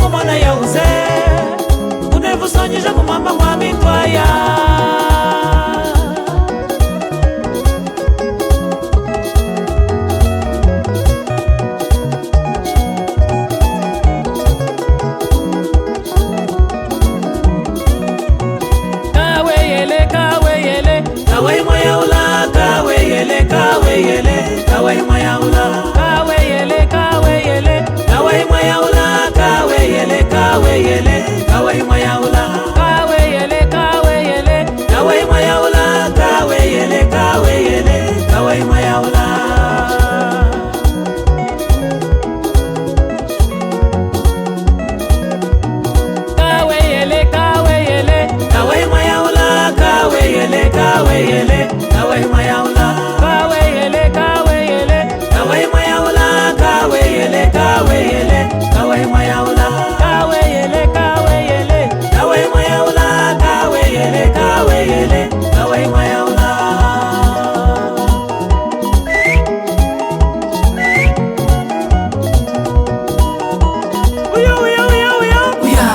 kumona yauze unevusonyesha kumamba mwa mitwaya Kawai moyaula, kawai yele, kawai moyaula, kawai yele, kawai moyaula, kawai yele, kawai moyaula, kawai yele, kawai moyaula, kawai yele, kawai moyaula. Kawai mayaula, kawai yele, kawai mayaula, kawai yele, kawai mayaula, kawai yele, kawai mayaula, kawai yele, kawai mayaula. Uya, uya, uya, uya, uya.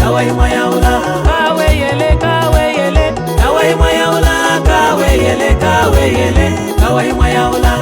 Kawai mayaula, kawai yele, kawai mayaula, kawai yele, kawai mayaula.